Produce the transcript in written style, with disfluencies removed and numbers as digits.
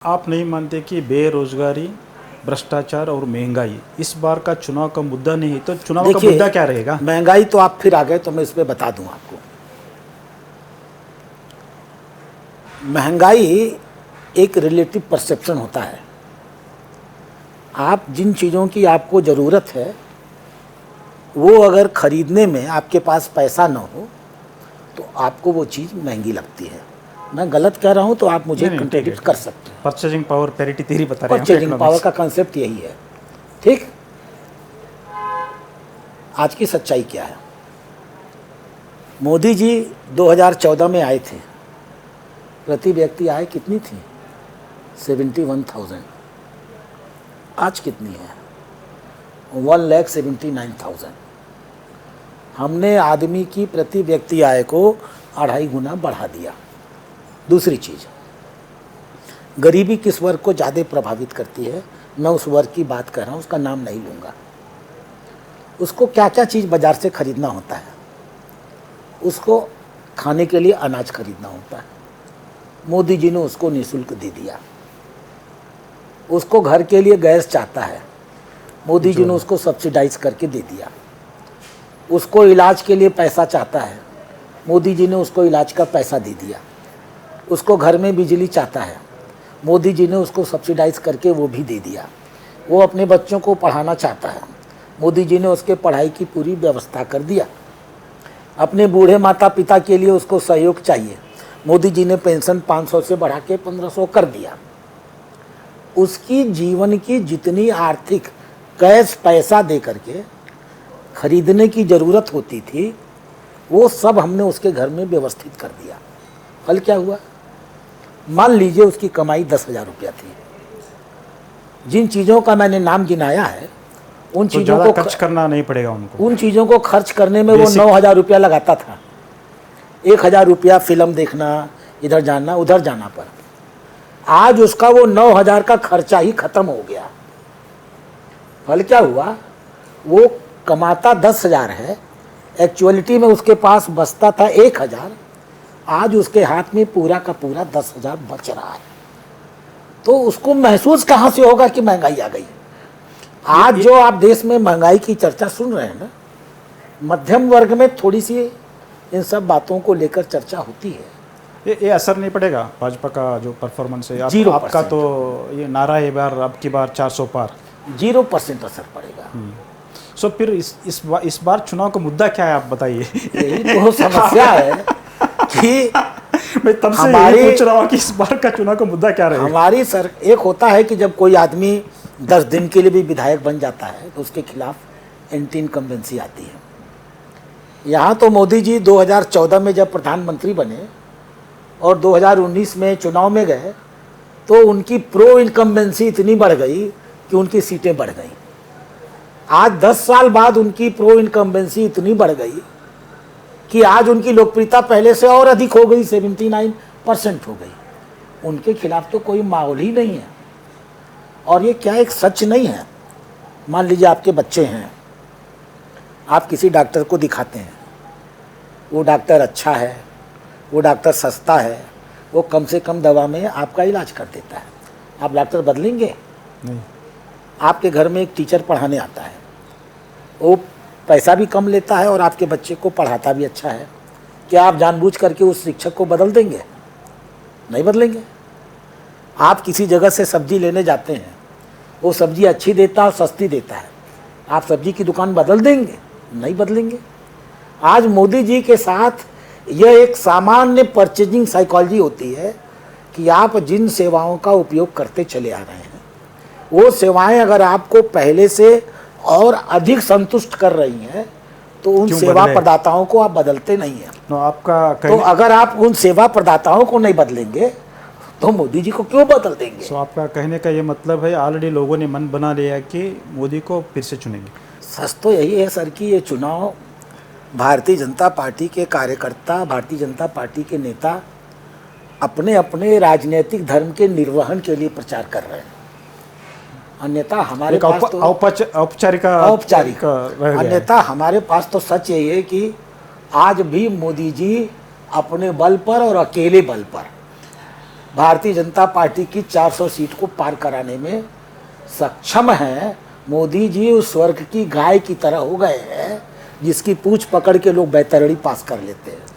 आप नहीं मानते कि बेरोजगारी, भ्रष्टाचार और महंगाई इस बार का चुनाव का मुद्दा नहीं है, तो चुनाव का मुद्दा क्या रहेगा? महंगाई तो आप फिर आ गए तो मैं इसमें बता दूं आपको। महंगाई एक रिलेटिव परसेप्शन होता है। आप जिन चीज़ों की आपको ज़रूरत है वो अगर खरीदने में आपके पास पैसा न हो तो आपको वो चीज़ महंगी लगती है। मैं गलत कह रहा हूँ तो आप मुझे कंट्रडिक्ट कर सकते हैं। परचेजिंग पावर पैरिटी थ्योरी बता रहे हैं। परचेजिंग पावर का कंसेप्ट यही है। ठीक, आज की सच्चाई क्या है? मोदी जी 2014 में आए थे, प्रति व्यक्ति आय कितनी थी? 71,000। आज कितनी है? 1,79,000। हमने आदमी की प्रति व्यक्ति आय को 2.5 गुना बढ़ा दिया। दूसरी चीज़, गरीबी किस वर्ग को ज़्यादा प्रभावित करती है? मैं उस वर्ग की बात कर रहा हूँ, उसका नाम नहीं लूँगा। उसको क्या क्या चीज़ बाज़ार से खरीदना होता है? उसको खाने के लिए अनाज खरीदना होता है, मोदी जी ने उसको निःशुल्क दे दिया। उसको घर के लिए गैस चाहता है, मोदी जी ने उसको सब्सिडाइज करके दे दिया। उसको इलाज के लिए पैसा चाहता है, मोदी जी ने उसको इलाज का पैसा दे दिया। उसको घर में बिजली चाहता है, मोदी जी ने उसको सब्सिडाइज करके वो भी दे दिया। वो अपने बच्चों को पढ़ाना चाहता है, मोदी जी ने उसके पढ़ाई की पूरी व्यवस्था कर दिया। अपने बूढ़े माता पिता के लिए उसको सहयोग चाहिए, मोदी जी ने पेंशन 500 से बढ़ा के 1500 कर दिया। उसकी जीवन की जितनी आर्थिक कैश पैसा दे करके खरीदने की ज़रूरत होती थी वो सब हमने उसके घर में व्यवस्थित कर दिया। फल क्या हुआ? मान लीजिए उसकी कमाई 10,000 रुपया थी। जिन चीज़ों का मैंने नाम गिनाया है उन तो चीज़ों को खर्च करना नहीं पड़ेगा उनको। उन चीज़ों को खर्च करने में वो 9,000 रुपया लगाता था। 1,000 रुपया फिल्म देखना, इधर जाना उधर जाना पर। आज उसका वो 9,000 का खर्चा ही खत्म हो गया। फल क्या हुआ? वो कमाता 10,000 है, एक्चुअलिटी में उसके पास बचता था 1,000। आज उसके हाथ में पूरा का पूरा 10,000 बच रहा है। तो उसको महसूस कहाँ से होगा कि महंगाई आ गई? आज जो आप देश में महंगाई की चर्चा सुन रहे हैं ना, मध्यम वर्ग में थोड़ी सी इन सब बातों को लेकर चर्चा होती है। ये असर नहीं पड़ेगा भाजपा का जो परफॉर्मेंस है? 0%। आपका तो ये नारा है अब की बार 400 पार। 0% असर पड़ेगा। सो फिर इस बार चुनाव का मुद्दा क्या है, आप बताइए। यही तो समस्या है कि मैं तब से यही पूछ रहा हूँ कि इस बार का चुनाव का मुद्दा क्या रहेगा? हमारी एक होता है कि जब कोई आदमी 10 दिन के लिए भी विधायक बन जाता है तो उसके खिलाफ एंटी इनकम्बेंसी आती है। यहाँ तो मोदी जी 2014 में जब प्रधानमंत्री बने और 2019 में चुनाव में गए तो उनकी प्रो इनकम्बेंसी इतनी बढ़ गई कि उनकी सीटें बढ़ गई। आज 10 साल बाद उनकी प्रो इनकम्बेंसी इतनी बढ़ गई कि आज उनकी लोकप्रियता पहले से और अधिक हो गई, 79% हो गई। उनके खिलाफ तो कोई माहौल ही नहीं है। और ये क्या एक सच नहीं है? मान लीजिए आपके बच्चे हैं, आप किसी डॉक्टर को दिखाते हैं, वो डॉक्टर अच्छा है, वो डॉक्टर सस्ता है, वो कम से कम दवा में आपका इलाज कर देता है। आप डॉक्टर बदलेंगे? नहीं। आपके घर में एक टीचर पढ़ाने आता है, वो पैसा भी कम लेता है और आपके बच्चे को पढ़ाता भी अच्छा है। क्या आप जानबूझ करके उस शिक्षक को बदल देंगे? नहीं बदलेंगे। आप किसी जगह से सब्जी लेने जाते हैं, वो सब्जी अच्छी देता है, सस्ती देता है, आप सब्जी की दुकान बदल देंगे? नहीं बदलेंगे। आज मोदी जी के साथ यह एक सामान्य परचेजिंग साइकोलॉजी होती है कि आप जिन सेवाओं का उपयोग करते चले आ रहे हैं वो सेवाएं अगर आपको पहले से और अधिक संतुष्ट कर रही हैं तो उन सेवा प्रदाताओं को आप बदलते नहीं हैं। तो अगर आप उन सेवा प्रदाताओं को नहीं बदलेंगे तो मोदी जी को क्यों बदल देंगे? तो आपका कहने का ये मतलब है ऑलरेडी लोगों ने मन बना लिया कि मोदी को फिर से चुनेंगे। सच तो यही है सर कि ये चुनाव भारतीय जनता पार्टी के कार्यकर्ता, भारतीय जनता पार्टी के नेता अपने अपने राजनीतिक धर्म के निर्वहन के लिए प्रचार कर रहे हैं। अन्यथा हमारे पास तो औपचारिक अन्यथा हमारे पास तो सच यही है कि आज भी मोदी जी अपने बल पर और अकेले बल पर भारतीय जनता पार्टी की 400 सीट को पार कराने में सक्षम है। मोदी जी उस स्वर्ग की गाय की तरह हो गए हैं जिसकी पूंछ पकड़ के लोग बैतरणी पास कर लेते हैं।